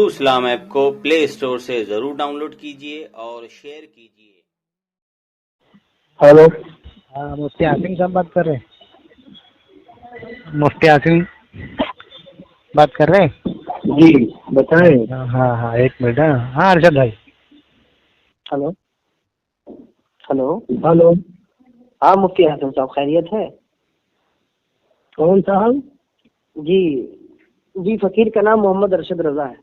True इस्लाम app को play store से जरूर डाउनलोड कीजिए और शेयर कीजिए। हेलो, हाँ, मुफ्ती आसिम साहब बात कर रहे हैं? मुफ्ती आसिम बात कर रहे हैं? जी बताएं। हाँ हाँ, एक मिनट। हाँ अरशद भाई। हेलो हेलो हेलो, हाँ मुफ्ती आसिम साहब, खैरियत है? कौन साहब? जी फकीर का नाम मोहम्मद अरशद रजा है।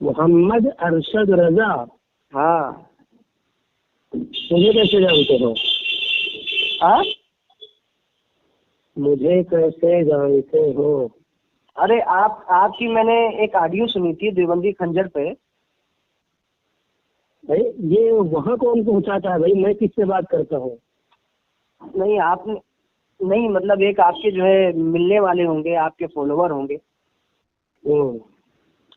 मोहम्मद अरशद रजा? हाँ। मुझे कैसे जानते हो? हाँ, मुझे कैसे जानते हो? अरे आपकी मैंने एक ऑडियो सुनी थी देवबंदी खंजर पे। भाई ये वहाँ कौन पहुँचाता है भाई? मैं किससे बात करता हूँ? नहीं, आपने नहीं, मतलब एक आपके जो है मिलने वाले होंगे, आपके फॉलोवर होंगे।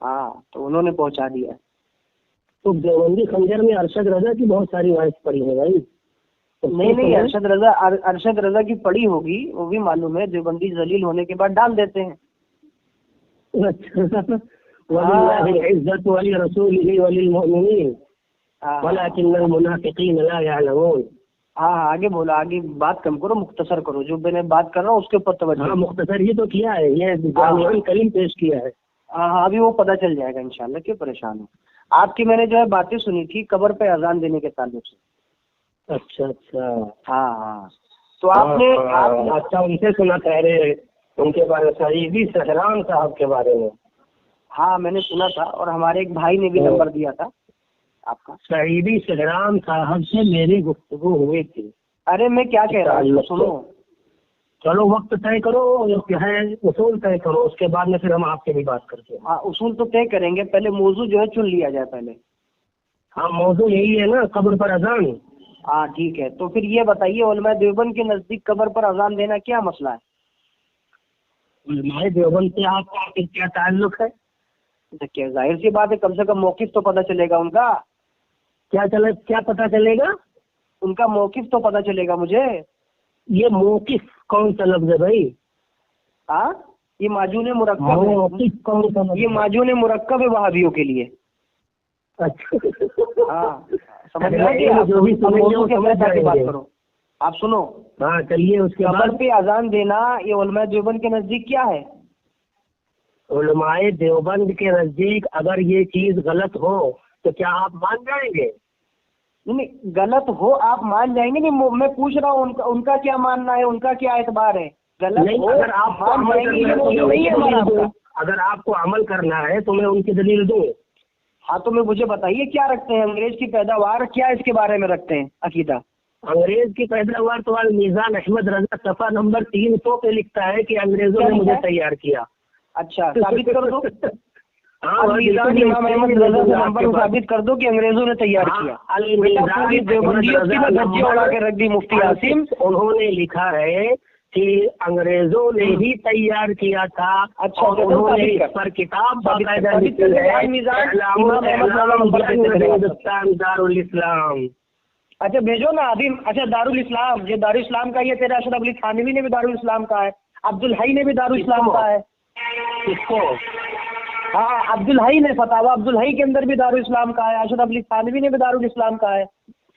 हाँ, तो उन्होंने पहुंचा दिया। तो देवबंदी खंजर में अरशद रजा की बहुत सारी वॉइस पड़ी है भाई। तो नहीं, अरशद रजा की पड़ी होगी, वो भी मालूम है। देवबंदी जलील होने के बाद डाल देते हैं। अच्छा, वलिल्लाहिल इज्जत वली रसूलिही वलिल मुमिनीन वलाकिन्नल मुनाफिकीन ला यअलमून। हाँ, आगे बोलो, आगे बात कम करो, मुख्तसर करो। जो मैंने बात कर रहा हूँ उसके ऊपर तवज्जो। हाँ, मुख्तसर ही तो किया है, ये जामिअन कलीम पेश किया है। हाँ, अभी वो पता चल जाएगा इंशाल्लाह, क्यों परेशान हो। आपकी मैंने जो है बातें सुनी थी कब्र पे अजान देने के ताल्लुक से। अच्छा। हाँ, तो आपने अच्छा, उनसे सुना कह रहे उनके बारे में, सईदी सहरान साहब के बारे में? हाँ, मैंने सुना था, और हमारे एक भाई ने भी नंबर दिया था आपका। सईदी सहरान साहब से मेरी गुफ्तगू हुई थी। अरे मैं क्या कह रहा हूँ, सुनो। चलो वक्त तय करो, क्या है उसूल तय करो, उसके बाद में फिर हम आपसे भी बात करते हैं। हाँ, उसूल तो तय करेंगे, पहले मौजू जो है चुन लिया जाए पहले। हाँ, मौजू यही है ना, कब्र पर अजान। हाँ ठीक है, तो फिर ये बताइए, उलमा देवबंद के नजदीक कब्र पर अजान देना क्या मसला है? उलमाए देवबंद से आपका क्या ताल्लुक है? देखिए, जाहिर सी बात है, कम से कम मौकिफ तो पता चलेगा उनका। क्या पता चलेगा? उनका मौकिफ तो पता चलेगा मुझे। ये मौकिफ कौन सा लफ्ज है भाई? हाँ, ये माजून मुरक्कब है। मौकिफ कौन सा लफ्ज? ये माजून मुरक्कब है वहाबियों के लिए। अच्छा, हाँ, समझ रहे हैं? जो भी मौजू के फैसला की बात करो। आप सुनो। हाँ चलिए, उसके कब्र बाद पे अजान देना ये उलमा देवबंद के नजदीक क्या है? उलमाए देवबंद के नजदीक अगर ये चीज गलत हो तो क्या आप मान जाएंगे? नहीं, गलत हो आप मान जाएंगे? नहीं, मैं पूछ रहा हूँ उनका क्या मानना है, उनका क्या एतबार है। गलत नहीं, हो अगर आपको अमल करना है तो नहीं है हमारा आपका। अगर आपको अमल करना है तो मैं उनकी दलील दूं। हाँ, तो मैं मुझे बताइए क्या रखते हैं अंग्रेज की पैदावार, क्या इसके बारे में रखते हैं अकीदा? अंग्रेज की पैदावार तो मीज़ान अहमद रजा सफा नंबर 300 पे लिखता है कि अंग्रेजों ने मुझे तैयार किया। अच्छा, साबित कर दो। हाँ, मीज़ान इमाम अहमद रजा से नंबर साबित कर दो कि अंग्रेजों ने तैयार किया। पूरी देवबंदियत की धज्जियां उड़ा के रख दी मुफ्ती आसिम। उन्होंने लिखा है कि अंग्रेजों ने ही तैयार किया था। अच्छा, उन्होंने इस पर किताब बाकायदा लिखी है, हिंदुस्तान दारुल इस्लाम। अच्छा भेजो ना अभी। अच्छा, दारुल इस्लाम, ये दारुल इस्लाम का ये तेरा अशरफ अली थानवी ने भी दारुल इस्लाम का है, अब्दुल हई ने भी दारुल इस्लाम का है। किसको? हाँ, अब्दुल हई ने फतावा अब्दुल हई के अंदर भी दारुल इस्लाम का है, अशरफ अली थानवी ने भी दारुल इस्लाम का है।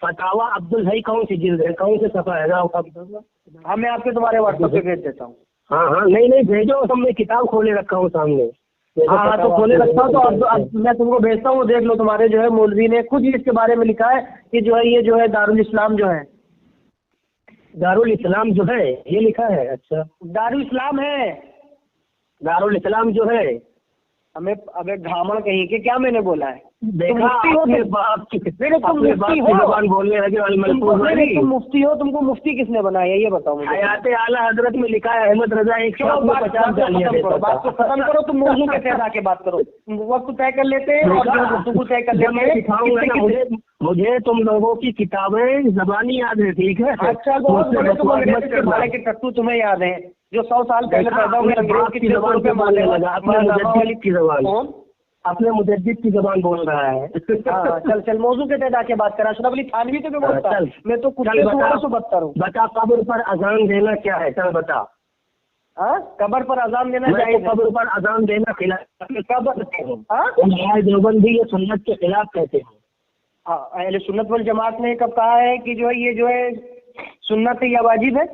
फतावा अब्दुल हई कौन सी जिल्द है, कौन से सफा है? हाँ, मैं आपके तुम्हारे व्हाट्सएप पे भेज देता हूँ। हाँ, नहीं भेजो, हमने किताब खोले रखा हूँ सामने। हाँ, तो खोले रखता हूँ, तो अब मैं तुमको भेजता हूँ, देख लो। तुम्हारे जो है मौलवी ने खुद ही इसके बारे में लिखा है कि जो है ये जो है दारुल इस्लाम जो है, दारुल इस्लाम जो है ये लिखा है। अच्छा, दारुल इस्लाम है, दारुल इस्लाम जो है। हमें अबे घामड़ कहीं के, क्या मैंने बोला है? देखा, अपने बाप की जुबान बोलने लगे। तुम मुफ्ती हो, तुमको मुफ्ती किसने बनाया ये बताओ मुझे। हयात आला हजरत में लिखा है अहमद रजा 150 बात को खत्म करो, तुम मौजू के तहत आके बात करो। वक्त तय कर लेते हैं और गुफ्तगू तय कर लेते हैं। सिखाऊंगा मुझे तुम लोगों की किताबें जबानी याद है, ठीक है? अच्छा, बहुत बड़े तुम अंग्रेज के भाड़े के टट्टू तुम्हें याद है, जो 100 साल पहले पैदा हुए अंग्रेज की जबान पे मारने लगा। अपने मुजद्दिद की जबान बोल रहा है। हाँ, चल मौजू के तहत आके बात करा। अशरफ अली थानवी तो मैं बोलता, मैं तो कुछ बदतर हूँ। बता, कब्र पर अजान देना क्या है? चल बता। हाँ, कब्र पर अजान देना मैं जायज है। कब्र पर अजान देना खिलाफ कब्र हाँ हमारे देवबंदी ये सुन्नत के खिलाफ कहते हैं। हाँ, अहले सुन्नत वल जमात ने कब कहा है कि जो है ये जो है सुन्नत है या वाजिब है?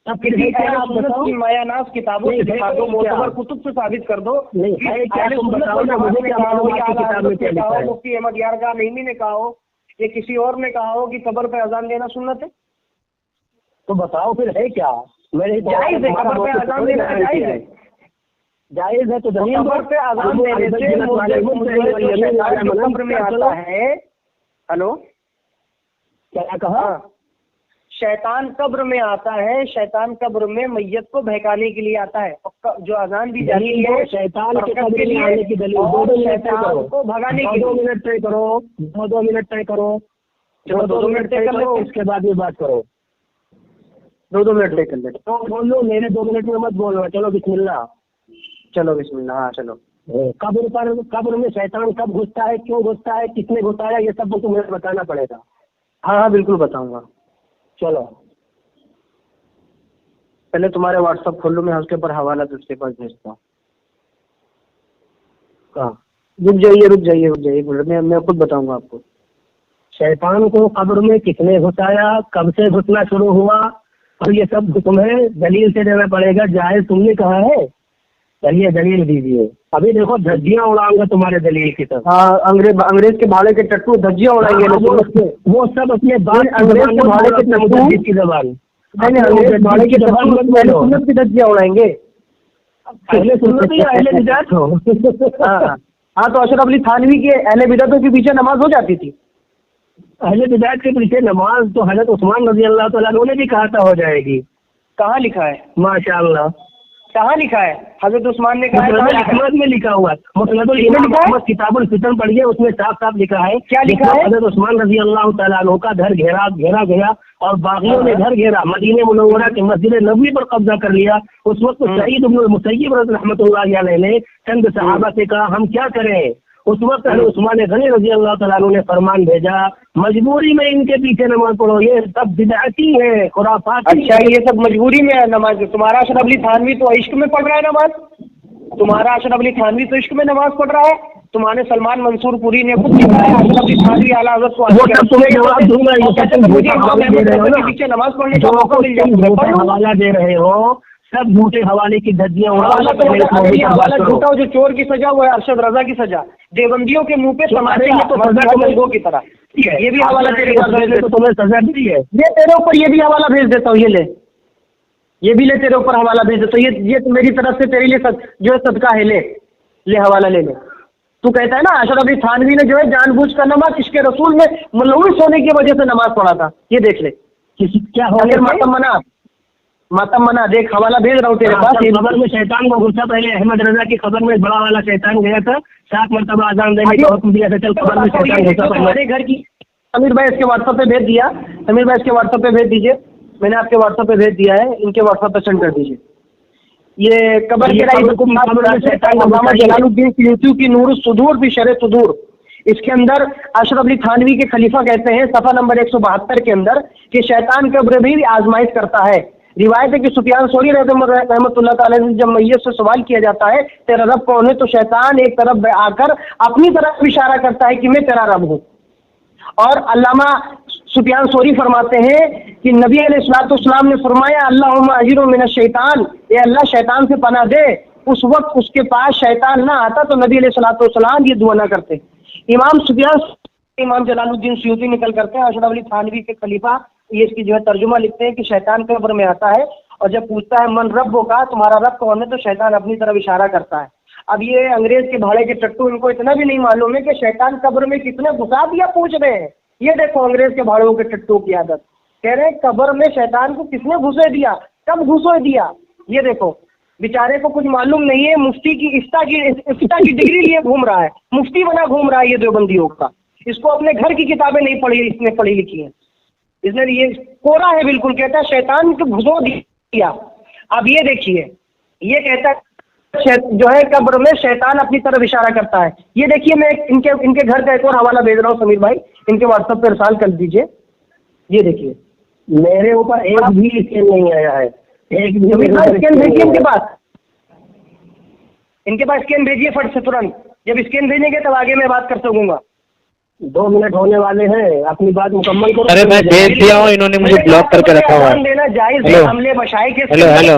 तब फिर किसी है क्या अहले आप सुन्नत बताओ? की मायानास किताबों से नहीं, दिखा है दो, क्या? मोतबर कुतुब से साबित कर दो। नहीं, कि है क्या? अहले तुम सुन्नत बताओ वल ना, जमात मुझे ने क्या कहा हो, मालूम या आपकी आला किताब में हज़रत क्या ने कहा लिखा हो, है? मुफ्ती अहमद यारगाह नईमी ने कहा हो, या किसी और ने कहा हो कि कब्र पे अजान देना सुन्नत है? तो बताओ फिर है क्या? मैंने जायज है, कब्र पे अजान देना जायज है। जायज है तो दलील दो। कब्र पे अजान देने से जो शैतान जो कब्र में आता है, हेलो क्या कहा? हाँ, शैतान कब्र में आता है, शैतान कब्र में मैयत को बहकाने के लिए आता है। और जो अजान दी जाती दलील है दो, शैतान के बरकत कब्र में आने की दलील। और 2 मिनट तय शैतान करो, को भगाने के 2 लिए। मिनट तय करो, 2 मिनट तय करो, चलो 2 मिनट तय कर करो, लेते उसके बाद ये बात करो। 2 मिनट तय कर लेते। तो बोलो, मेरे 2 मिनट में मत बोलना। चलो बिस्मिल्लाह। चलो बिस्मिल्लाह। हाँ चलो। कब्र में शैतान कब घुसता है, क्यों घुसता है, किसने घुसाया, ये सब तुम्हें बताना पड़ेगा। हाँ हाँ बिल्कुल बताऊंगा। चलो पहले तुम्हारे व्हाट्सएप खोल लो, मैं उसके ऊपर हवाला तुझके पास भेजता हूँ। हाँ, रुक जाइए मैं खुद बताऊंगा आपको। शैतान को कब्र में किसने घुसाया, कब से घुसना शुरू हुआ, और ये सब तुम्हें दलील से देना पड़ेगा। जायज तुमने कहा है, चलिए दलील दीजिए। अभी देखो धज्जियां उड़ाऊंगा तुम्हारे दलील की तरफ। हाँ, अंग्रेज के भाड़े के टट्टू धज्जियां उड़ाएंगे। वो सब अपने बात अंग्रेज के भाड़े के टट्टू की जबान, अंग्रेज भाड़े के जबान मत पहले बोलो। सुन्नत की धज्जियां उड़ाएंगे। पहले सुन्नत या अहले बिदात हो। हाँ, तो अशरफ अली थानवी के अहले बिदातों के पीछे नमाज हो जाती थी। अहले बिदात के पीछे नमाज तो हजरत उस्मान रजी अल्लाह तआला अन्हु ने भी कहा था हो जाएगी। कहाँ लिखा है? माशाअल्लाह। कहाँ लिखा है? हजरत उस्मान ने कहा है, कहाँ लिखा है? अहमद में लिखा हुआ है, मुस्नदुल इमाम अहमद किताबुल फितन पढ़िए, उसमें साफ साफ लिखा है। क्या लिखा है? हजरत उस्मान रजी अल्लाह तआला अन्हु का घर घेरा गया और बागियों ने घर घेरा, मदीने मुनव्वरा के मस्जिद नबवी पर कब्जा कर लिया। उस वक्त सईद इब्न मुसय्यिब रहमतुल्लाहि अलैह ने चंद सहाबा से कहा हम क्या करें। उस वक्त हजरत उस्मान गनी रजी अल्लाह तआला अन्हु ने फरमान भेजा, मजबूरी में इनके पीछे नमाज पढ़ो, ये सब बिदअती है, खुराफाती। अच्छा, ये सब मजबूरी में है नमाज। तुम्हारा अशरफ अली थानवी तो इश्क में पढ़ रहा है नमाज। तुम्हारा अशरफ अली थानवी तो इश्क में नमाज पढ़ रहा है। तुम्हारे सलमान मंसूर पुरी ने खुद लिखा है अशरफ अली थानवी आला हज़रत को वो सब तुम्हें जवाब दूंगा। ये सब तुम मुझे झूठा हवाला दे रहे हो ना, पीछे नमाज पढ़ने का जो मौका मिल तुम जाए झूठा हवाला दे रहे हो, सब झूठे हवाले की धज्जियां उड़ा। हवाला झूठा हो, जो चोर की सजा वो है अरशद रजा की सजा। देवबंदियों के मुंह पे तुम्हारे लिए तो सजा लोगों की तरह। ये भी हवाला तेरे पास भेज देता हूं। तुम्हें सजा दी है। ये तेरे ऊपर ये भी हवाला भेज देता हूँ। ये ले, ये भी ले, तेरे ऊपर हवाला भेज देता हूँ। ये तो मेरी तरफ से तेरे लिए जो है सदका है। ले हवाला ले ले। तू कहता है ना अशरफ अली थानवी ने जो है जानबूझ कर नमाज इश्क़े रसूल में मुलव्विस होने की वजह से नमाज पढ़ा था। ये देख ले क्या हो गया। मातम मना देख, हवाला भेज रहा हूँ तेरे पास। खबर में शैतान को घुसा, पहले अहमद रजा की खबर में बड़ा वाला शैतान गया था, 7 मरतबा अजान देने का हुक्म दिया था। चल खबर में शैतान घुसा तुम्हारे घर की। समीर भाई इसके व्हाट्सएप पे भेज दिया। समीर भाई इसके व्हाट्सएप पे भेज दीजिए। मैंने आपके व्हाट्सएप पे भेज दिया है, इनके व्हाट्सएप पे सेंड कर दीजिए। ये कबर जलालुद्दीन सियूती की नूर सुदूर भी शर सुदूर, इसके अंदर अशरफ अली थानवी के खलीफा कहते हैं सफा नंबर 172 के अंदर कि शैतान कब्र भी आजमाइश करता है। रिवायत है कि सुफियान सौरी रहमतुल्लाह तआला से जब मैयत से सवाल किया जाता है तेरा रब कौन है, तो शैतान एक तरफ आकर अपनी तरफ इशारा करता है कि मैं तेरा रब हूँ। और अल्लामा सुफियान सौरी फरमाते हैं कि नबी अलैहिस्सलाम ने फरमाया अल्लाहुम्मा अजीरु मिनश शैतान, ये अल्लाह शैतान से पनाह दे। उस वक्त उसके पास शैतान ना आता तो नबी अलैहिस्सलाम ये दुआ ना करते। इमाम जलालुद्दीन सियूती निकल करते हैं अशरफ अली थानवी के खलीफा, ये इसकी जो है तर्जुमा लिखते हैं कि शैतान कब्र में आता है और जब पूछता है मन रब्बो का, तुम्हारा रब कौन है, तो शैतान अपनी तरफ इशारा करता है। अब ये अंग्रेज के भाड़े के टट्टू, इनको इतना भी नहीं मालूम है कि शैतान कब्र में किसने घुसा दिया, पूछ रहे हैं। ये देखो अंग्रेज के भाड़ों के टट्टू की आदत, कह रहे हैं कब्र में शैतान को किसने घुसे दिया, कब घुसो दिया। ये देखो बेचारे को कुछ मालूम नहीं है, मुफ्ती की इफ्ता की डिग्री लिए घूम रहा है, मुफ्ती बना घूम रहा है ये देवबंदियों का। इसको अपने घर की किताबें नहीं पढ़ी, इसने पढ़ी लिखी है, इसने ये कोरा है बिल्कुल। कहता है शैतान को घुसो दिया। अब ये देखिए, ये कहता है जो है कब्र में शैतान अपनी तरफ इशारा करता है। ये देखिए मैं इनके घर का एक और हवाला भेज रहा हूँ समीर भाई, इनके व्हाट्सएप पर इरसाल कर दीजिए। ये देखिए मेरे ऊपर एक भी स्कैन नहीं आया है, स्कैन भेजिए इनके पास स्कैन भेजिए फट से तुरंत। जब स्कैन भेजेंगे तब आगे मैं बात कर सकूंगा। 2 मिनट होने वाले हैं, अपनी बात मुकम्मल करो। अरे मैं भेज दिया हूँ, इन्होंने मुझे ब्लॉक करके रखा हुआ है। देना जायज है, हेलो हमले मशाइख के हेलो हेलो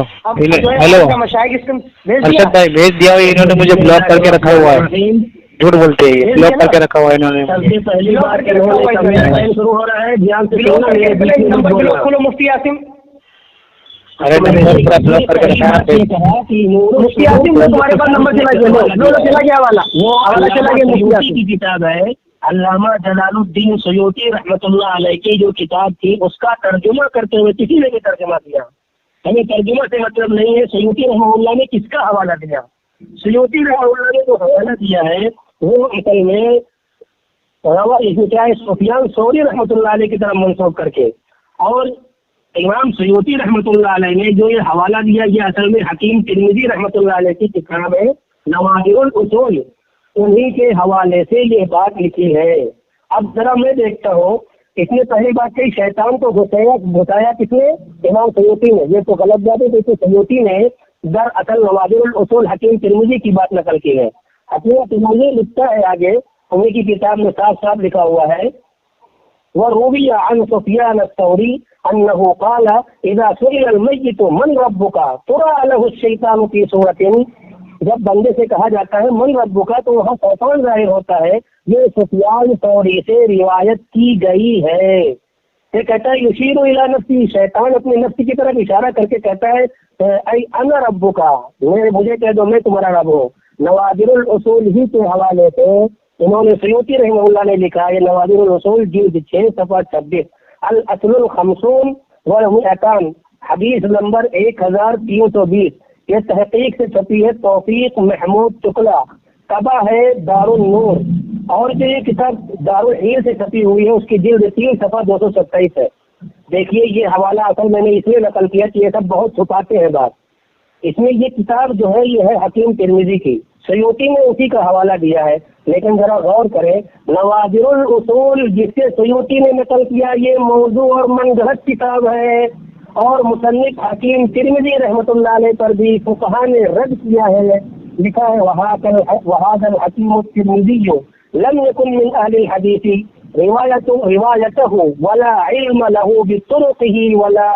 हेलो मशाइख इसको भेज अर्शद भाई भेज दिया हूँ, इन्होंने मुझे ब्लॉक करके रखा हुआ है। झूठ बोलते हैं, ये ब्लॉक करके रखा हुआ है इन्होंने। सबसे पहली बात शुरू हो रहा है, ध्यान से सुनना, मेरे बीच में मत बोलना। खोलो मुफ्ती आसिम। अरे मैंने पूरा ब्लॉक करके रखा है। मुफ्ती आसिम तुम्हारे पास नंबर चला गया, चला गया वाला, वो वाला चला गया। मुफ्ती आसिम की किताब है अल्लामा जलालुद्दीन सयूती रहमतुल्लाह अलैह की जो किताब थी, उसका तर्जुमा करते हुए किसी ने भी तर्जुमा दिया। हमें तर्जुमा से मतलब नहीं है, सयूती रहमतुल्लाह ने किसका हवाला दिया। सयूती रहमतुल्लाह ने जो हवाला दिया है वो असल में इसमें क्या है, सुफियान सौरी रहमतुल्लाह अलैह की तरफ मंसूब करके, और इमाम सयूती रहमतुल्लाह अलैह ने जो ये हवाला दिया, ये असल में हकीम तिरमिजी रहमतुल्लाह अलैह की किताब है नवादिरुल उसूल, उन्हीं के हवाले से ये बात लिखी है। अब जरा मैं देखता हूँ, इसने पहली बात कही शैतान को घुसाया किसने, इमाम सयूती ने। ये तो गलत बात है, क्योंकि सयूती ने दर असल नवादिरुल उसूल हकीम तिरमिजी की बात नकल की है। हकीम तिरमिजी लिखता है आगे, उन्हीं की किताब में साफ साफ लिखा हुआ है, वरुवी अन सुफियान अस-सौरी अन्नहु क़ाला इज़ा सुइल अल-मय्यित मन रब्बुका तुरा लहु शैतानु फी सूरतिन। जब बंदे से कहा जाता है मन रब्बुका, तो वहाँ शैतान जाहिर होता है। ये सुफियान सौरी से रिवायत की गई है। ये कहता है युशीरु इला नफ्सी, शैतान अपने नफ्स की तरफ इशारा करके कहता है ऐ अना रब्बुका, मुझे कह दो मैं तुम्हारा रब हूँ। नवादिरुल उसूल ही के हवाले से उन्होंने सयूती रहमतुल्लाह ने लिखा है, नवादिरुल उसूल जिल्द 6 सफ़ा 26, अल असलुल खमसून वल मिअतान, हदीस नंबर 1320। ये तहकीक से छपी है तौफीक महमूद टुकला, तबा है दारुल नूर, और जो ये किताब दारुल हीर से छपी हुई है उसकी जिल्द 3 सफ़ा 227 है। देखिए ये हवाला असल मैंने इसलिए नकल किया कि ये सब बहुत छुपाते हैं बात। इसमें ये किताब जो है ये है हकीम तिरमिजी की, सयूती ने उसी का हवाला दिया है। लेकिन जरा गौर करें, नवादिरुल उसूल जिससे सयूती ने नकल किया ये मौजू और मनगढ़ंत किताब है, और मुसन्निफ हकीम तिरमिजी रहमतुल्लाह अलैह पर भी फुक़हा ने रद्द किया है। लिखा है वहादल हकीम तिरमिजी लम यकुन मिन अहलिल हदीसी रिवायतहु वला इल्म लहु बितुरुक़िही वला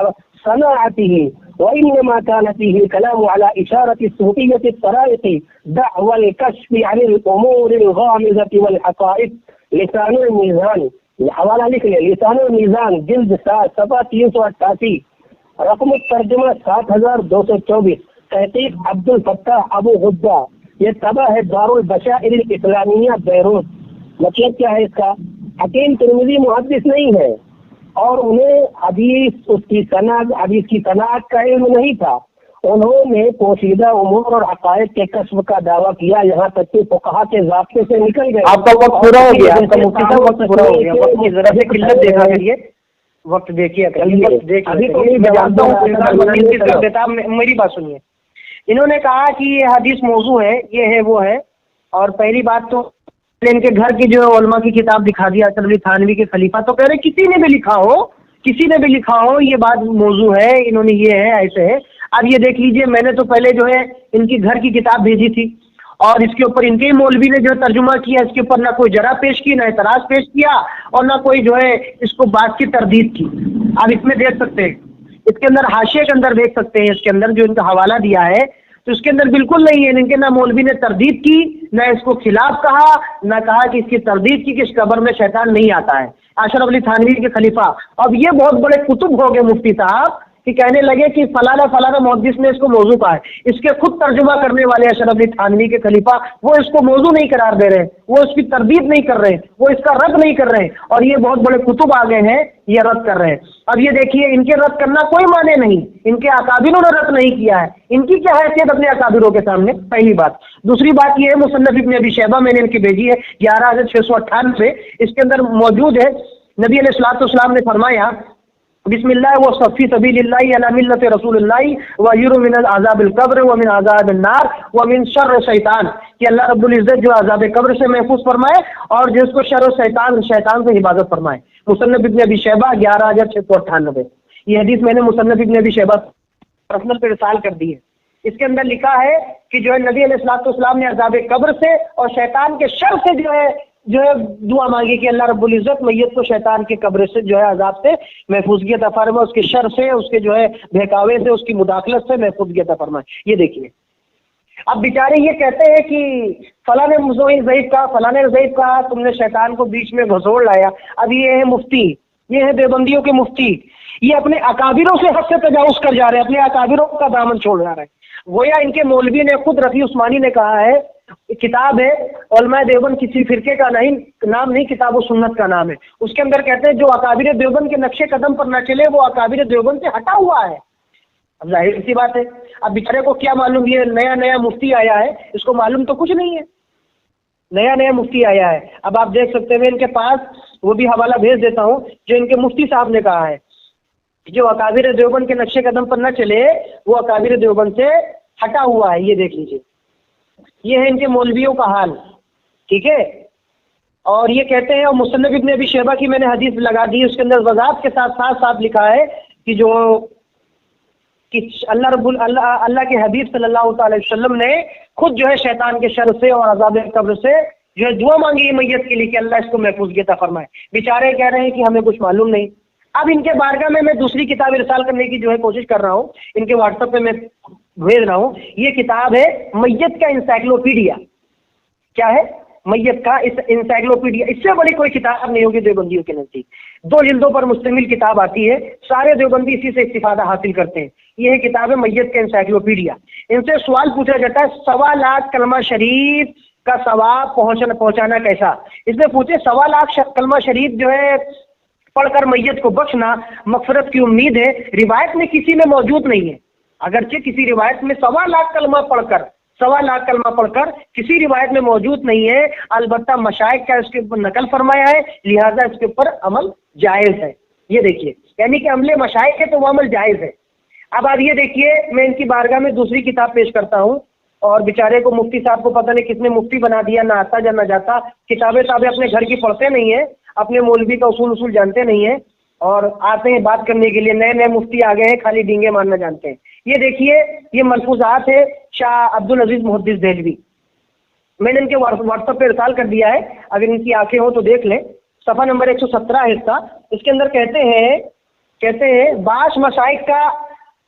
सनाअतिही وإنما كان فيه الكلام على إشارة الصوفية الطرائق دعوى الكشف عن الأمور الغامضة والحقائق لسان الميزان، حوالہ لکھ لیں لسان الميزان جلد 7 صفحہ 388، رقم الترجمہ 7224، تحقیق عبد الفتاح ابو غدہ، یہ طبع ہے دار البشائر الاسلامیہ بیروت۔ مطلب کیا ہے اس کا، حکیم ترمذی محدث نہیں ہے اور انہیں حدیث کی صنعت کا علم نہیں تھا، انہوں نے پوشیدہ امور اور حقائق کے کشف کا دعویٰ کیا، یہاں تک کہ فقہا کے ضابطے سے نکل گئے۔ آپ کا وقت پورا ہو گیا، آپ کا مفتی صاحب وقت پورا ہو گیا، وقت کی ذرا سے قلت دیکھا کریے، وقت دیکھیے میری بات سنیے۔ انہوں نے کہا کہ یہ حدیث موضوع ہے، یہ ہے وہ ہے، اور پہلی بات تو ان کے گھر کی جو علماء کی کتاب دکھا دیا اشرف علی تھانوی کے خلیفہ، تو کہہ رہے کسی نے بھی لکھا ہو یہ بات موضوع ہے، انہوں نے یہ ہے ایسے ہے۔ اب یہ دیکھ لیجئے، میں نے تو پہلے جو ہے ان کی گھر کی کتاب بھیجی تھی، اور اس کے اوپر ان کے مولوی نے جو ترجمہ کیا، اس کے اوپر نہ کوئی جرح پیش کی، نہ اعتراض پیش کیا، اور نہ کوئی جو ہے اس کو بات کی تردید کی۔ آپ اس میں دیکھ سکتے ہیں، اس کے اندر حاشیے کے اندر دیکھ سکتے ہیں، اس کے اندر جو ان کا حوالہ دیا ہے تو اس کے اندر بالکل نہیں ہے، ان کے نہ مولوی نے تردید کی، نہ اس کو خلاف کہا، نہ کہا کہ اس کی تردید کی کہ اس قبر میں شیطان نہیں آتا ہے۔ اشرف علی تھانوی کے خلیفہ، اب یہ بہت بڑے کتب ہو گئے مفتی صاحب کہ کہنے لگے کہ فلانا محدث نے اس کو موضوع کہا ہے، اس کے خود ترجمہ کرنے والے اشرف علی تھانوی کے خلیفہ وہ اس کو موضوع نہیں قرار دے رہے، وہ اس کی تردید نہیں کر رہے، وہ اس کا رد نہیں کر رہے، اور یہ بہت بڑے کتب آ گئے ہیں یہ رد کر رہے ہیں۔ اب یہ دیکھیے، ان کے رد کرنا کوئی معنی نہیں، ان کے اکابروں نے رد نہیں کیا ہے، ان کی کیا حیثیت اپنے اکابروں کے سامنے، پہلی بات۔ دوسری بات یہ ہے، مصنف ابن ابی شیبہ میں نے ان کی بھیجی ہے 11698، اس کے اندر موجود ہے، نبی علیہ الصلوۃ والسلام نے فرمایا بسم اللہ وصفی سبیل اللہ علی ملت رسول اللہ ویر من عذاب القبر ومن عذاب النار ومن شر شیطان، کہ اللہ رب العزت جو عذاب قبر سے محفوظ فرمائے اور جس کو شر شیطان سے حفاظت فرمائے۔ مصنف ابن ابی شیبہ 11698، یہ حدیث میں نے مصنف ابن ابی شیبہ पर्सनल पे रिसाल कर दी है। इसके अंदर लिखा है कि जो है नबी अलैहिस्सलाम ने अज़ाब कब्र से और शैतान के शर से जो है दुआ मांगी कि अल्लाह रब्बुल इज्जत मैयत को शैतान के कब्र से जो है अजाब से महफूजगी अता फरमाए, उसके शर से, उसके जो है बहकावे से, उसकी मुदाखलत से महफूजगी अता फरमाए। ये देखिए, अब बेचारे ये कहते हैं कि फलां ने ज़ईफ़ कहा, फलां ने ज़ईफ़ कहा, तुमने शैतान को बीच में घसोड़ लाया। अब ये है मुफ्ती, ये है देवबंदियों के मुफ्ती, ये अपने अकाबिरों से हद से तजावुज़ कर जा रहे हैं, अपने अकाबिरों का दामन छोड़ जा रहे हैं। गोया इनके मौलवी ने खुद रफ़ी उस्मानी ने कहा है, किताब है उलमा देवबंद, किसी फिरके का नाम नहीं, किताब सुन्नत का नाम है। उसके अंदर कहते हैं जो अकाबिर देवबंद के नक्शे कदम पर न चले वो अकाबिर देवबंद से हटा हुआ है। अब जाहिर सी बात है, अब बेचारे को क्या मालूम, ये नया नया मुफ्ती आया है, इसको मालूम तो कुछ नहीं है, नया नया मुफ्ती आया है। अब आप देख सकते हैं इनके पास, वो भी हवाला भेज देता हूँ, जो इनके मुफ्ती साहब ने कहा है जो अकाबिर देवबंद के नक्शे कदम पर न चले वो अकाबिर देवबंद से हटा हुआ है। ये देख लीजिए, ये है इनके मौलवियों का हाल, ठीक है। और ये कहते हैं, और मुसन्नफ इब्न अबी शैबा की मैंने हदीस लगा दी, उसके अंदर वज़ाहत के साथ साथ साथ लिखा है कि अल्लाह के हबीब सल्लल्लाहु अलैहि वसल्लम ने खुद जो है शैतान के शर से और अज़ाब कब्र से जो है दुआ मांगी है मैयत के लिए कि अल्लाह इसको महफूज़गी अता फरमाए। बेचारे कह रहे हैं कि हमें कुछ मालूम नहीं। अब इनके बारगाह में मैं दूसरी किताब इरसाल करने की जो है कोशिश कर रहा हूँ, इनके व्हाट्सएप पे मैं भेज रहा हूँ। ये किताब है मैयत का इंसाइक्लोपीडिया। क्या है? मैयत का इस इंसाइक्लोपीडिया। इससे बड़ी कोई किताब नहीं होगी देवबंदियों के नजदीक। 2 जिल्दों पर मुश्तमिल किताब आती है, सारे देवबंदी इसी से इस्तिफादा हासिल करते हैं। ये है किताब है मैयत का इंसाइक्लोपीडिया। इनसे सवाल पूछा जाता है 1.25 लाख कलमा शरीफ का सवाब पहुंचाना कैसा। इसमें पूछे 1.25 लाख कलमा शरीफ जो है पढ़कर मैयत को बख्शना मगफरत की उम्मीद है, रिवायत में किसी में मौजूद नहीं है। अगरचे किसी रिवायत में 1.25 लाख कलमा पढ़कर किसी रिवायत में मौजूद नहीं है, अलबत्ता मशाइख का इसके ऊपर नकल फरमाया है, लिहाजा इसके ऊपर अमल जायज है। ये देखिए, यानी कि अमले मशाइख है तो वो अमल जायज है। अब आप ये देखिए, मैं इनकी बारगाह में दूसरी किताब पेश करता हूँ, और बेचारे को मुफ्ती साहब को पता नहीं किसने मुफ्ती बना दिया, ना आता या ना जाता। किताबें अपने घर की पढ़ते नहीं है, अपने मौलवी का उसूल जानते नहीं है, और आते हैं बात करने के लिए। नए नए मुफ्ती आ गए हैं, खाली डींगे मारना जानते हैं। ये देखिए, ये मलफूजात है शाह अब्दुल अजीज मुहद्दिस देहलवी। मैंने इनके व्हाट्सएप पे इरसाल कर दिया है, अगर इनकी आंखें हो तो देख लें। सफ़ा नंबर 117 है इसका। इसके अंदर कहते हैं बाश मशाइख का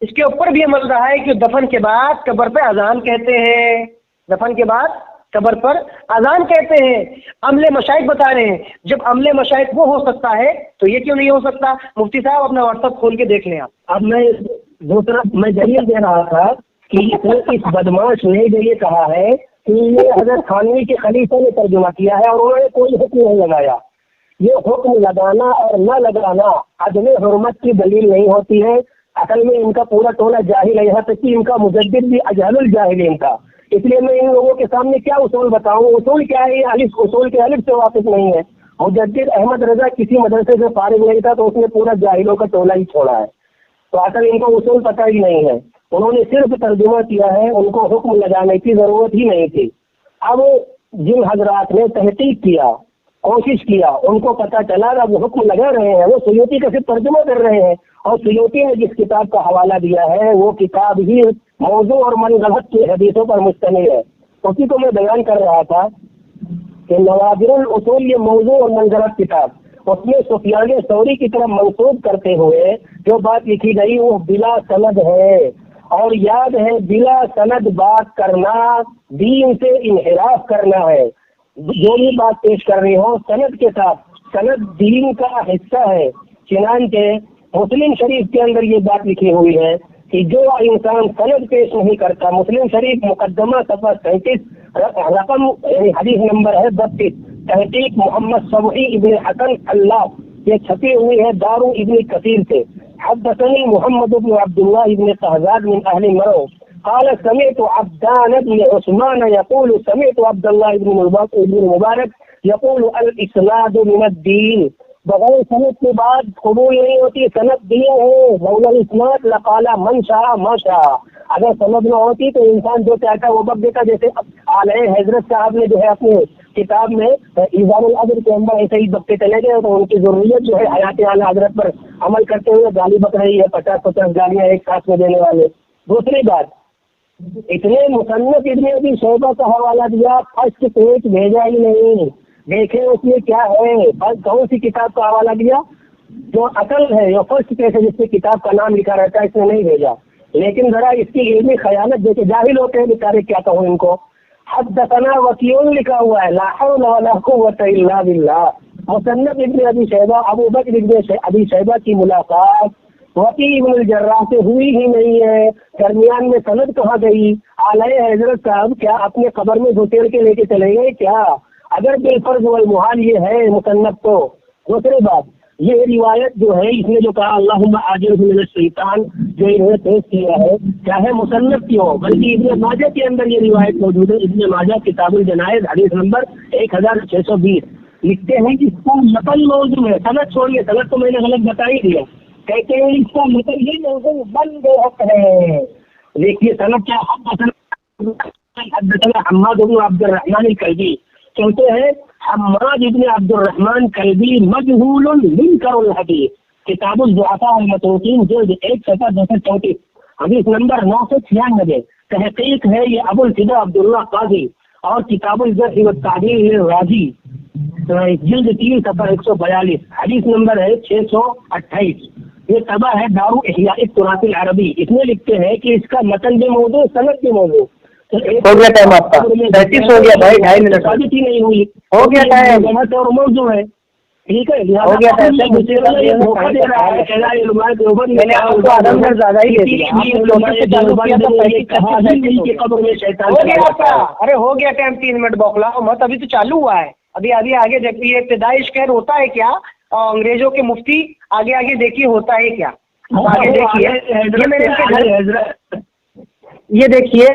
इसके ऊपर भी अमल रहा है कि दफन के बाद कब्र पे अजान कहते हैं, दफन के बाद कब्र पर अजान कहते हैं। अमले मशाइख बता रहे हैं, जब अमले मशाइख वो हो सकता है तो ये क्यों नहीं हो सकता? मुफ्ती साहब अपना व्हाट्सएप खोल के देख लें आप। अब मैं दूसरा दलील दे रहा था कि इस बदमाश ने जो ये कहा है कि ये हज़रत थानवी के खलीफे ने तर्जुमा किया है और उन्होंने कोई हुक्म नहीं लगाया। ये हुक्म लगाना और न लगाना अदम हुर्मत की दलील नहीं होती है। असल में इनका पूरा टोला जाहिल है, यहाँ तक कि इनका मुजद्दिद भी अजहलुल जाहिलीन था। इसलिए मैं इन लोगों के सामने क्या उसूल बताऊं? उसूल क्या है? उसूल के अलिफ से वाकिफ नहीं है। मुजद्दिद अहमद रजा किसी मदरसे से फारिग नहीं था, तो उसने पूरा जाहिलों का टोला ही छोड़ा है। तो असल इनको उसूल पता ही नहीं है, उन्होंने सिर्फ तर्जुमा किया है, उनको हुक्म लगाने की जरूरत ही नहीं थी। अब जिन हजरात ने तहकीक किया, कोशिश किया, उनको पता चला अब हुक्म लगा रहे हैं, वो सुयूती का सिर्फ तर्जुमा कर रहे हैं। और सुयूती ने जिस किताब का हवाला दिया है वो किताब ही मौजू और मनगढ़ंत की हदीसों पर मुश्तमिल है। उसी को मैं बयान कर रहा था कि नवादिरुल उसूल ये मौजू और मनगढ़ंत किताब, उसमें सुफियान सौरी की तरफ मंसूब करते हुए जो बात लिखी गई वो बिला सनद है। और याद है, बिला सनद बात करना दीन से इन्हिराफ करना है। जो भी बात पेश कर रही हो सनद के साथ, सनद दीन का हिस्सा है। चुनांचे मुस्लिम शरीफ के अंदर ये बात लिखी हुई है कि जो इंसान सनद पेश नहीं करता, मुस्लिम शरीफ मुकदमा सफा 37 रकम हदीस नंबर है 32, तहकीक मोहम्मद सबही इब्न हसन अल्लाह, ये छपी हुई है दारू इब्न कसीर से। हदसनी मोहम्मद इब्न अब्दुल्लाह इब्न कहजाद मिन अहली मरो قال سمعت عبدان بن عثمان يقول سمعت عبد الله بن मुबारक يقول الاسناد من الدين। बगैर सनद के बाद कबूल नहीं होती, सनद दीन है। लौला इस्नाद लकाला मन शाह माशा। अगर सनद न होती तो इंसान जो चाहता वो बक देता। जैसे आले हजरत साहब ने जो है अपने किताब में इज़ारुल अदर के अंदर ऐसे ही बकते चले गए, तो उनकी जरूरत जो है हयात आला हजरत पर अमल करते हुए गाली बक रही है। 50-50 गालियां एक साथ में देने वाले। दूसरी बात, इतने मुसन्नफ इब्न अबी शैबा का हवाला दिया, फर्स्ट पेज भेजा ही नहीं, देखे उसमें क्या है, बस कौन सी किताब का हवाला दिया, जो अकल है या फर्स्ट पेज है जिससे किताब का नाम लिखा रहता है, इसने नहीं भेजा। लेकिन जरा इसकी इल्मी खयानत देखे, जाहिल होते हैं बेचारे, क्या कहूँ इनको। हद्दसना वकीउन लिखा हुआ है, ला हौल वला कुव्वता इल्ला बिल्लाह। मुसन्नफ इब्न अबी शैबा, अबू बकर इब्न अबी शैबा की मुलाकात वकी इब्न जर्राह से हुई ही नहीं है, दरमियान में सनद कहाँ गई? आलए हजरत साहब क्या अपने कब्र में घुसेड़ के लेके चले गए क्या? अगर बेफर्ज वल मुहाल ये है मुसन्नफ तो। दूसरी बात, ये रिवायत जो है, इसने जो कहा अल्लाहुम्मा आजिरहु मिनश शैतान, जो इन्होंने पेश किया है, चाहे मुसन्नफ की हो, बल्कि इब्न माजा के अंदर ये रिवायत मौजूद है। इब्न माजा किताबुल जनाइज हदीस नंबर 1620 लिखते हैं कि इसका नकल मौजू है, सनद छोड़िए, सनद तो मैंने गलत बता ही दिया। कहते हैं इसका मतलब ये मौजू बंद हक है। देखिए सनद क्या, हम्माद इब्न अब्दुर्रहमान अल-कल्बी कहते हैं, हम्माद इब्न अब्दुर्रहमान कल्बी मजहूलुन मुनकरुल हदीस, किताबुल दुआफा वल मतरूकीन जिल्द 1 सफ़ा 234 हदीस नंबर 996। तहकीक है ये अबुल फिदा अब्दुल्लाह काजी, और किताबुल जर्ह व तादील राजी जिल्द 3 सफ़ा 142 हदीस नंबर है 628। ये तबा है दारू इहया तुरासिल अरबी। इसमें लिखते हैं कि इसका मतन भी मौजूद, सनद भी मौजूद। हो गया टाइम आपका, 35 हो गया भाई, 2.5 मिनट साबिती नहीं हुई, हो गया टाइम, और मौजूद है, ठीक है, हो गया टाइम। मैंने आपको आधा मिनट ज्यादा ही दे दिया, हो गया आपका। अरे हो गया टाइम, 3 मिनट बौखलाओ मत, अभी तो चालू हुआ है, अभी अभी आगे देखिए। इब्तिदाई शिकायत होता है क्या, अंग्रेजों के मुफ्ती, आगे आगे देखिए होता है क्या, आगे देखिए। ये देखिए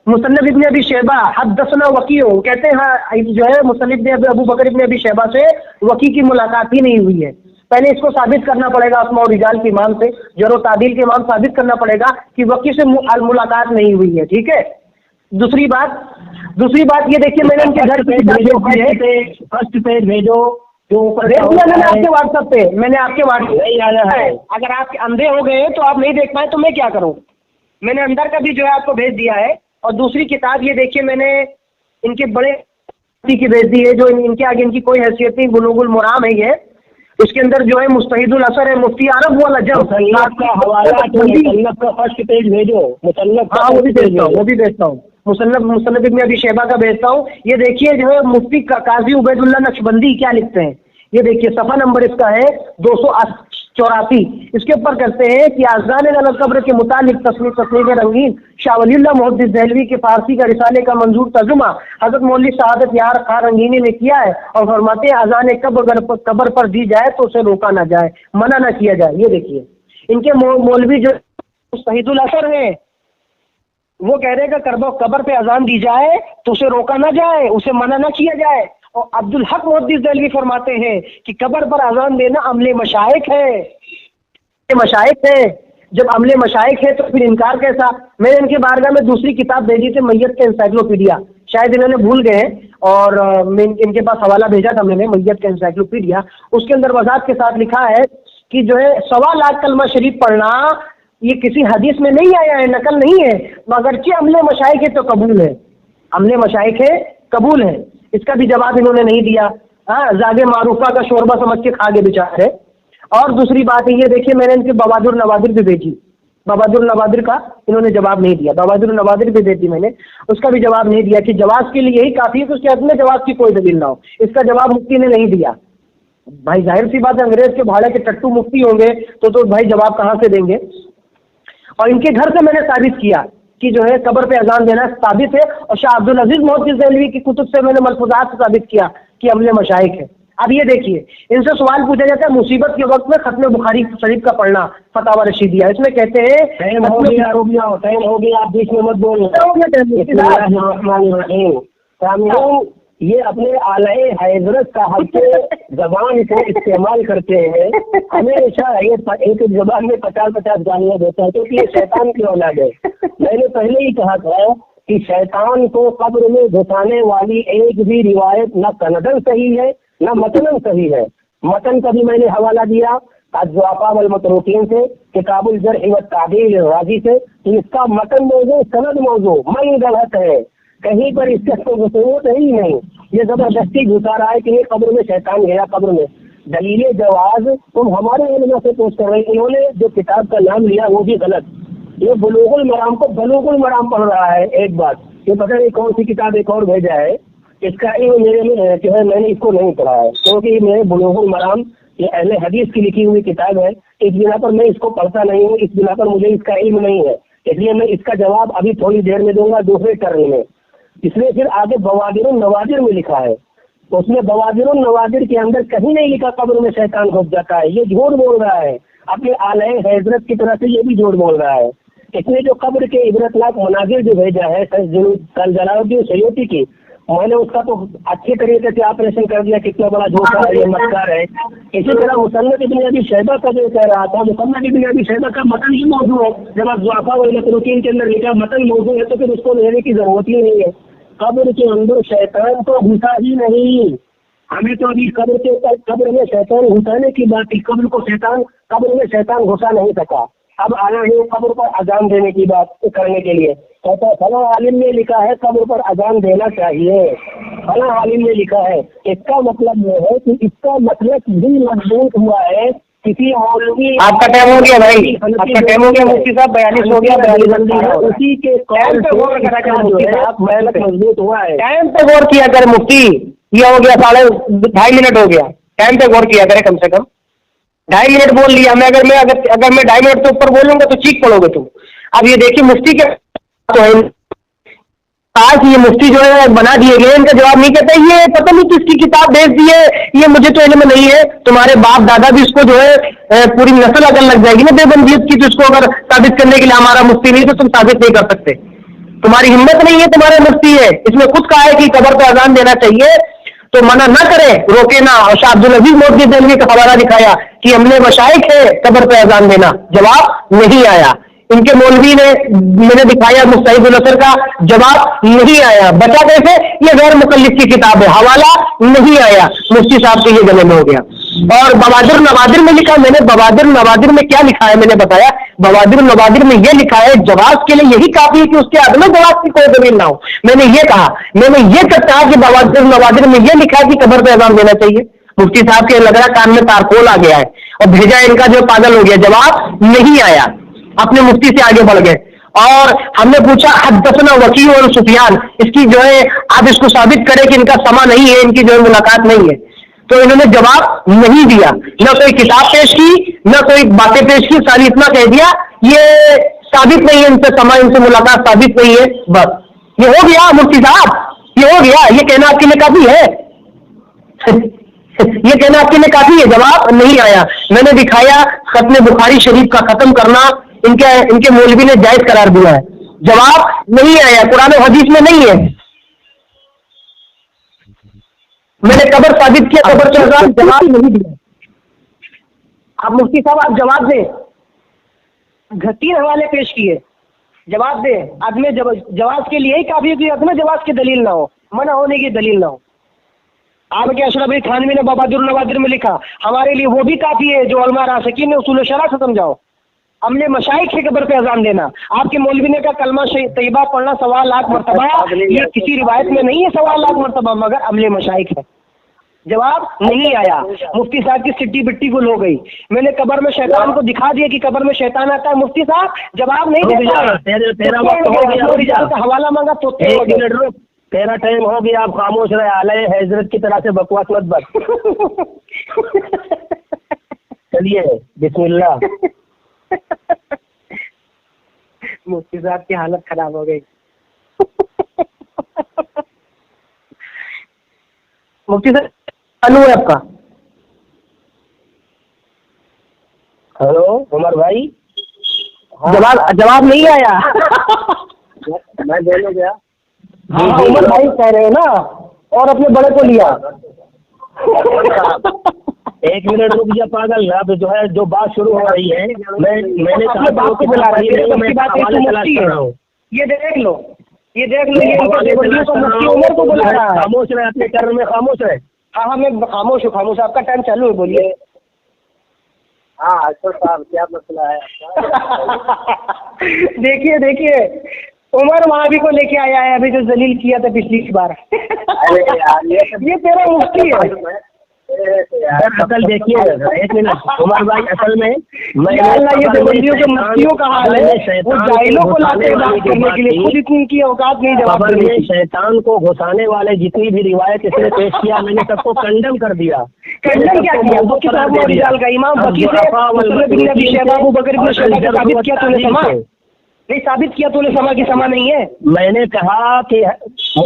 मुसन्नफ इब्न अबी शैबा हद्दसना वकीउ, कहते हैं हाँ जो है मुसन्नफ इब्न अबू बकर इब्न अबी शैबा से वकी की मुलाकात ही नहीं हुई है। पहले इसको साबित करना पड़ेगा अस्मा और रिजाल के इमाम से, जरो तादील के इमाम साबित करना पड़ेगा कि वकी से मुलाकात नहीं हुई है, ठीक है। दूसरी बात ये देखिए, मैंने उनके घर फर्स्ट पेज भेजो, मैंने आपके व्हाट्सएप पे, मैंने आपके व्हाट्सएप है, अगर आप अंधे हो गए तो आप नहीं देख पाए तो मैं क्या करूं। मैंने अंदर का भी जो है आपको भेज दिया है। और दूसरी किताब ये देखिए, मैंने इनके बड़े की भेज दी है, जो इनके आगे इनकी कोई हैसियत नहीं, बुलूगुल मराम है ये। उसके अंदर जो है मुस्तहिदुल असर है, मुफ्ती अरब वाला जब का हवाला, मुसन्नफ का फर्स्ट पेज भेजो, मुसन्नफ, हाँ वो भी भेजता हूँ, मुसन्नफ इब्न अबी शैबा का भेजता हूँ। ये देखिए जो है मुफ्ती काजी उबैदुल्लाह नक्शबंदी क्या लिखते हैं, ये देखिए सफा नंबर इसका है 284। इसके ऊपर करते हैं कि आज़ान अल कब्र के मुतालिक तस्नीफ रंगीन शाह वलीउल्लाह मुहद्दिस दहलवी के फारसी का रिसाले का मंजूर तर्जुमा हजरत मौलवी शहादत यार खां रंगीनी ने किया है, और फरमाते हैं आज़ान कब्र पर दी जाए तो उसे रोका ना जाए, मना ना किया जाए। ये देखिए इनके मौलवी जो मुस्तहिदुल असर है, वो कह रहे हैं कि कब्र पे अजान दी जाए तो उसे रोका ना जाए, उसे मना ना किया जाए। और अब्दुल हक मुहद्दिस दहलवी फरमाते हैं कि कब्र पर अजान देना अमले मशाइख है। जब अमले मशाइख है तो फिर इनकार कैसा। मैंने इनके बारगाह में दूसरी किताब भेजी थी, मैयत का इंसाइक्लोपीडिया, शायद इन्होंने भूल गए और इनके पास हवाला भेजा था मैंने, मैयत का इंसाइक्लोपीडिया। उसके अंदर वजाहत के साथ लिखा है कि जो है 1.25 लाख कलमा शरीफ पढ़ना ये किसी हदीस में नहीं आया है, नकल नहीं है, मगर कि अमले मशाइख है तो कबूल है, अमले मशाइख है कबूल है। इसका भी जवाब इन्होंने नहीं दिया। हाँ, जागे मारूफा का शोरबा समझ के खा गए बेचारे। और दूसरी बात है, ये देखिए मैंने इनके बवादुर नवादिर भी भेजी, बवादुर नवादिर का इन्होंने जवाब नहीं दिया, बवादुर नवादिर भी भेजी मैंने, उसका भी जवाब नहीं दिया कि जवाब के लिए यही काफी है कि उसके अपने जवाब की कोई दलील ना हो। इसका जवाब मुफ्ती ने नहीं दिया। भाई जाहिर सी बात है, अंग्रेज के भाड़े के टट्टू मुफ्ती होंगे तो भाई जवाब कहाँ से देंगे। और इनके घर से मैंने साबित किया कि जो है कब्र पे अजान देना साबित है, और शाह अब्दुल अजीज मुहद्दिस दहलवी की कुतुब से मैंने मलफूजात से साबित किया कि अमले मशाइख है। अब ये देखिए, इनसे सवाल पूछा जाता है मुसीबत के वक्त में खत्म बुखारी शरीफ का पढ़ना, फतावा रशीदिया, इसमें कहते हैं टाइम हो गया, आप बीच में मत बोलो। ये अपने आलए हजरत का हल्के जबान को इस्तेमाल करते हैं हमेशा, ये एक जबान में 50-50 गालियां देता है, क्योंकि ये शैतान की औलाद है। मैंने पहले ही कहा था कि शैतान को कब्र में घुसाने वाली एक भी रिवायत न सनदन सही है न मतन सही है। मतन का भी मैंने हवाला दिया, الضعفاء والمتروکین سے، کتاب الجرح والتعدیل الرازی سے، تو اس کا متن موضوع، سند موضوع من غلط ہے، کہیں پر اس کا ثبوت ہی نہیں، یہ زبردستی گھسا رہا ہے کہ یہ قبر میں شیطان گیا قبر میں۔ دلیل جواز تم ہمارے علماء سے پوچھ کر رہے ہیں، انہوں نے جو کتاب کا نام لیا وہ بھی غلط، یہ بلوغ المرام کو بلوغ المرام پڑھ رہا ہے۔ ایک بات یہ پتہ نہیں کون سی کتاب ایک اور بھیجا ہے، اس کا علم میرے میں جو ہے میں نے اس کو نہیں پڑھا ہے، کیونکہ میرے بلوغ المرام یہ اہل حدیث کی لکھی ہوئی کتاب ہے، اس بنا پر میں اس کو پڑھتا نہیں ہوں، اس بنا پر مجھے اس کا علم نہیں ہے، اس لیے میں اس کا جواب ابھی تھوڑی دیر میں دوں گا دوسرے ٹرن میں۔ اس لیے پھر آگے بوادر النوادر میں لکھا ہے، اس میں بوادر النوادر کے اندر کہیں نہیں لکھا قبر میں شیطان گھس جاتا ہے، یہ جھوٹ بول رہا ہے، اپنے اعلی حضرت کی طرح سے یہ بھی جھوٹ بول رہا ہے۔ اس نے جو قبر کے عبرتناک مناظر جو بھیجا ہے جلال الدین سیوطی کی، میں نے اس کا تو اچھے طریقے سے آپریشن کر دیا، کتنا بڑا جھوٹا ہے یہ مکار ہے۔ اسی طرح مصنف ابن ابی شیبہ کا جو کہہ رہا تھا، مصنف ابن ابی شیبہ کا متن ہی موضوع ہے، جب آپ ضعفاء والمتروکین کے اندر لکھا متن موضوع ہے تو پھر اس کو لینے کی ضرورت ہی نہیں ہے۔ قبر کے اندر شیطان تو گھسا ہی نہیں، ہمیں تو ابھی قبر میں شیطان گھسانے کی بات تھی، قبر میں شیطان گھسا نہیں سکا۔ اب آنا ہے قبر پر اذان دینے کی بات کرنے کے لیے، کہتا ہے فلاں عالم نے لکھا ہے قبر پر اذان دینا چاہیے، فلاں عالم نے لکھا ہے۔ اس کا مطلب یہ ہے کہ اس کا مطلب بھی مضبوط ہوا ہے کسی مولوی۔ آپ کا ٹائم ہو گیا بھائی، آپ کا ٹائم ہو گیا مفتی صاحب، 42 ہو گیا، 42 اسی کے قول سے مضبوط ہوا ہے۔ ٹائم پہ غور کیا کرے مفتی، یہ ہو گیا 2.5 منٹ ہو گیا، ٹائم پہ غور کیا کرے، کم سے کم 2.5 منٹ بول لیا میں، اگر میں 2.5 منٹ سے اوپر بولوں گا تو چیخ پڑو گے تم۔ اب یہ دیکھیے مفتی کے تو ہے آج یہ مفتی جو ہے بنا دیے گئے، ان کا جواب نہیں کہتا، یہ پتہ نہیں کس کی کتاب بھیج دی ہے، یہ مجھے تو علم نہیں ہے، تمہارے باپ دادا بھی اس کو جو ہے پوری نسل اگر لگ جائے گی نا دیوبندیت کی، تو اس کو اگر ثابت کرنے کے لیے ہمارا مفتی نہیں تو تم ثابت نہیں کر سکتے، تمہاری ہمت نہیں ہے، تمہارے مفتی ہے، اس میں خود کہا ہے کہ قبر پہ اذان دینا چاہیے تو منع نہ کرے، روکے نہ۔ اور شاہ عبدالعزیز موتی دہلوی کا حوالہ دکھایا کہ ہم نے مشائخ ہے قبر پہ اذان دینا، جواب نہیں آیا۔ ان کے مولوی نے میں نے دکھایا مستحب النصر کا، جواب نہیں آیا۔ بچا کیسے؟ یہ غیر مکلف کی کتاب ہے، حوالہ نہیں آیا، مفتی صاحب کے یہ گلے میں ہو گیا۔ اور بوادر نوادر میں لکھا، میں نے بوادر نوادر میں کیا لکھا ہے میں نے بتایا، بوادر نوادر میں یہ لکھا ہے جواز کے لیے یہی کافی ہے کہ اس کے عدم جواز کی کوئی دلیل نہ ہو۔ میں نے یہ کہا، میں نے یہ کہا کہ بوادر نوادر میں یہ لکھا ہے کہ قبر پہ اذان دینا چاہیے۔ مفتی صاحب کے لگ رہا کان میں تارکول آ گیا ہے اور بھیجا ان کا جو پاگل ہو گیا، جواب نہیں آیا، اپنے مفتی سے آگے بڑھ گئے۔ اور ہم نے پوچھا حدثنا وکیع اور سفیان، اس کی جو ہے آپ اس کو ثابت کریں کہ ان کا سما نہیں ہے، ان کی جو ہے ملاقات نہیں ہے، تو انہوں نے جواب نہیں دیا، نہ کوئی کتاب پیش کی نہ کوئی باتیں پیش کی، ساری اتنا کہہ دیا یہ ثابت نہیں ہے، ان سے سما ان سے ملاقات ثابت نہیں ہے، بس یہ ہو گیا مفتی صاحب، یہ ہو گیا، یہ کہنا آپ کے لیے کافی ہے یہ کہنا آپ کے لیے کافی ہے، جواب نہیں آیا۔ میں نے دکھایا ختم بخاری شریف کا ختم کرنا ان کے مولوی نے جائز قرار دیا ہے، جواب نہیں آیا، قرآن و حدیث میں نہیں ہے۔ میں نے قبر ثابت کیا، قبر سے جواب نہیں دیا۔ اب مفتی صاحب آپ جواب دیں، 3 حوالے پیش کیے، جواب دیں، عدم جواز کے لیے ہی کافی ہے کہ عدم جواز کی دلیل نہ ہو، منع ہونے کی دلیل نہ ہو۔ آپ کے اشرف علی تھانوی نے بوادر النوادر میں لکھا، ہمارے لیے وہ بھی کافی ہے جو علماء راسخین نے اصول شرع سے سمجھاؤ، ہم نے مشائخ کی قبر پہ اذان دینا۔ آپ کے مولوی نے کہا کلمہ طیبہ پڑھنا 1.25 لاکھ مرتبہ، یہ کسی روایت میں نہیں ہے 1.25 لاکھ مرتبہ، مگر عمل مشائخ ہے، جواب نہیں آیا۔ مفتی صاحب کی سٹی بٹی گل ہو گئی، میں نے قبر میں شیطان کو دکھا دیا کہ قبر میں شیطان آتا ہے، مفتی صاحب جواب نہیں دیتا، حوالہ مانگا تو تیرا ٹائم ہو گیا، آپ خاموش رہے، اعلی حضرت کی طرح سے بکواس مت بس۔ چلیے بسم اللہ۔ مفتی صاحب کی حالت خراب ہو گئی۔ مفتی صاحب چالو ہے آپ کا؟ ہلو عمر بھائی، جواب نہیں آیا۔ میں بولو گیا عمر بھائی کہہ رہے ہیں نا، اور اپنے بڑے کو لیا۔ 1 منٹ رک جا پاگل، اب جو ہے جو بات شروع ہو رہی ہے میں نے کہا باپ کو بلا رہا ہے، یہ دیکھ لو، یہ دیکھ لو، عمر کو بلا رہا ہے۔ خاموش رہے، اپنے ٹرن میں خاموش رہے۔ ہاں میں خاموش ہوں، خاموش، آپ کا ٹائم چالو ہے، بولیے۔ हाँ अशरफ साहब क्या मसला है देखिए देखिए, उमर वहाबी को लेके आया है अभी, जो जलील किया था पिछली बार। अरे यार ये तेरा मुफ्ती है। असल देखिए एक मिनट उमर भाई, असल में या अल्लाह, ये देवबंदियों के मुफ्तियों का हाल है, वो जाहिलों को लाते हैं बात करने के लिए, खुद इतनी की औकात नहीं जवाब खबर देने में की। शैतान को घुसाने वाले जितनी भी रिवायत इसने पेश किया, मैंने सबको कंडम कर दिया। कंडम क्या किया? बकी साहब और रिजाल का इमाम बकी से मुसल्लम बिन नबी शैबा, अबू बकर बिन शैबा का साबित किया तूने समा? नहीं साबित किया तूने समा की समा नहीं है। मैंने कहा कि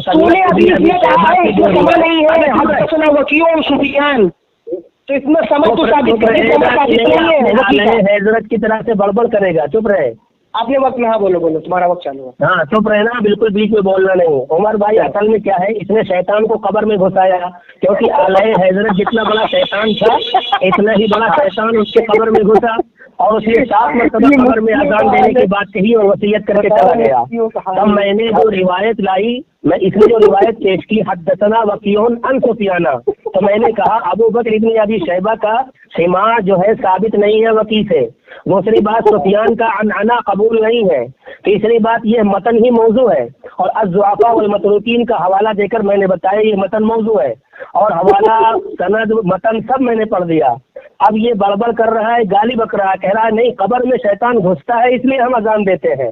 तूने अभी इसमें कहा है इसमें समा नहीं है, हदसना वकील और सुफियान, तो इसमें समा तो साबित करने समा साबित नहीं है। वकील हजरत की तरह से बड़बड़ करेगा, चुप रहे। आपने वक्त में, हाँ बोलो बोलो, तुम्हारा वक्त चालू है। हाँ चुप रहना, बिल्कुल बीच में बोलना नहीं। उमर भाई असल में क्या है, इसने शैतान को कब्र में घुसाया, क्योंकि आले हजरत जितना बड़ा शैतान था, इतना ही बड़ा शैतान उसके कब्र में घुसा, और उसने 7 मरतबा कब्र में अजान देने की बात कही और वसीयत करके चला गया। तब मैंने जो रिवायत लाई, मैं इसने जो रिवायत पेश की, हदसना वकीउन अन सुफियाना, तो मैंने कहा अबू बकर इब्न अबी शैबा का सिमा जो है साबित नहीं है वकी से। दूसरी बात, सुफियान का अनअना कबूल नहीं है। तीसरी बात, ये मतन ही मौजू है, और अज़्ज़ुअफ़ा वल मतरूकीन का हवाला देकर मैंने बताया ये मतन मौजू है, और हवाला सनद मतन सब मैंने पढ़ दिया। अब ये बड़बड़ कर रहा है, गाली बक रहा है, कह रहा है नहीं कब्र में शैतान घुसता है इसलिए हम अजान देते हैं।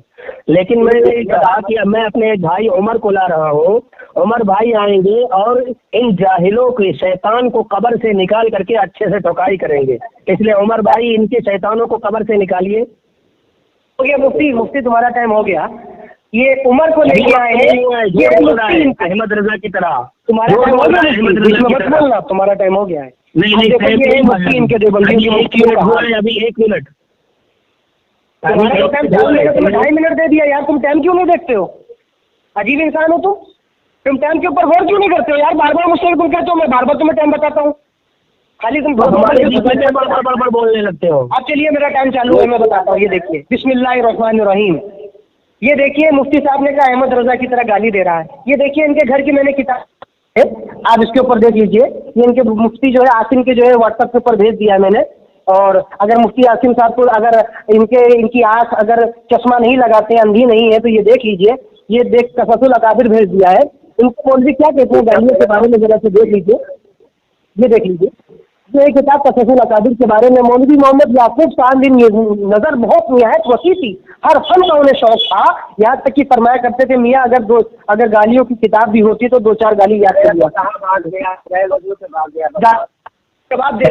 लेकिन मैंने कहा कि अब मैं अपने एक भाई उमर को ला रहा हूँ, उमर भाई आएंगे और इन जाहिलों के शैतान को कब्र से निकाल करके अच्छे से ठोकाई करेंगे, इसलिए उमर भाई इनके शैतानों को कब्र से निकालिए। हो गया मुफ्ती, मुफ्ती तुम्हारा टाइम हो गया। ये उमर को लेके आए हैं, ये मुफ्ती अहमद रजा की तरह तुम्हारा टाइम हो गया, बीच में मत बोलना, तुम्हारा टाइम हो गया है। नहीं मुफ्ती इनके देवबंदियों की मुफ्तियों का हाल। अभी 1 मिनट तुम्हारा तो टाइम बोलने का तुम्हें 2.5 मिनट दे दिया यार, तुम टाइम क्यों नहीं देखते हो? अजीब इंसान हो तुम टाइम के ऊपर गौर क्यों नहीं करते हो यार? बार बार मुझसे तुम कहते हो, मैं बार बार तुम्हें टाइम बताता हूँ, खाली तुम बड़बड़ बोलने लगते हो। अब चलिए मेरा टाइम चालू है, मैं बताता हूँ। ये देखिए, बिस्मिल्लाहिर्रहमानिर्रहीम। ये देखिए मुफ्ती साहब ने कहा अहमद रजा की तरह गाली दे रहा है। ये देखिए इनके घर की मैंने किताब है, आप इसके ऊपर देख लीजिए। ये इनके मुफ्ती जो है आसिम के जो है व्हाट्सएप के ऊपर भेज दिया है मैंने। और अगर मुफ्ती आसिम साहब को अगर इनकी आंख अगर चश्मा नहीं लगाते हैं, अंधी नहीं है, तो ये देख लीजिए। ये देख तफसुल अकाबिर भेज दिया है। इनको मौलवी क्या कहते हैं गालियों के बारे में जरा से देख लीजिए। ये देख लीजिए, ये किताब तफसुल अकाबिर के बारे में मौलवी मोहम्मद याकूब साहब की नज़र बहुत निहायत वसी थी, हर फन का उन्हें शौक था। यहाँ तक कि फरमाया करते थे मियाँ अगर गालियों की किताब भी होती तो 2-4 गाली याद कर लिया। जवाब दे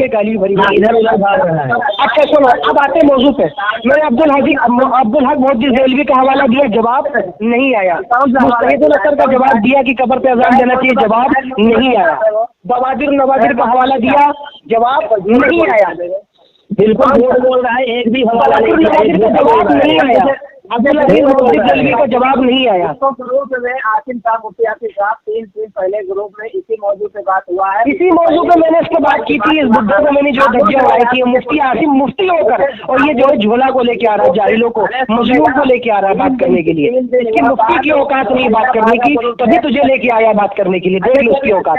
गाली भरी। अच्छा सुनो, अब आते मौजू पे। मैंने अब्दुल हक मोहद्दिस देहलवी का हवाला दिया, जवाब नहीं आया। मुस्तहिदुल असर का जवाब दिया कि कब्र पे अजान देना चाहिए, जवाब नहीं आया। बवादिर नवादिर का हवाला दिया, जवाब नहीं आया। बिल्कुल झूठ बोल रहा है, एक भी हवाला जवाब नहीं आया। अब्दुल हक मोहद्दिस देहलवी का जवाब नहीं आया। तो ग्रुप में आसिम साहब मुफ्ती आसिम साहब 3 दिन पहले ग्रुप में इसी मौजू पे बात हुआ है। इसी मौजू पे मैंने इससे बात की थी। इस बुड्ढे को मैंने जो धज्जियां उड़ाई थी, मुफ्ती आसिम मुफ्ती होकर, और ये जो है झोला को लेके आ रहा है, जाहिलों को मजलूम को लेके आ रहा है बात करने के लिए। इसकी मुफ्ती की औकात नहीं बात करने की, तभी तुझे लेके आया बात करने के लिए। देख लो उसकी औकात।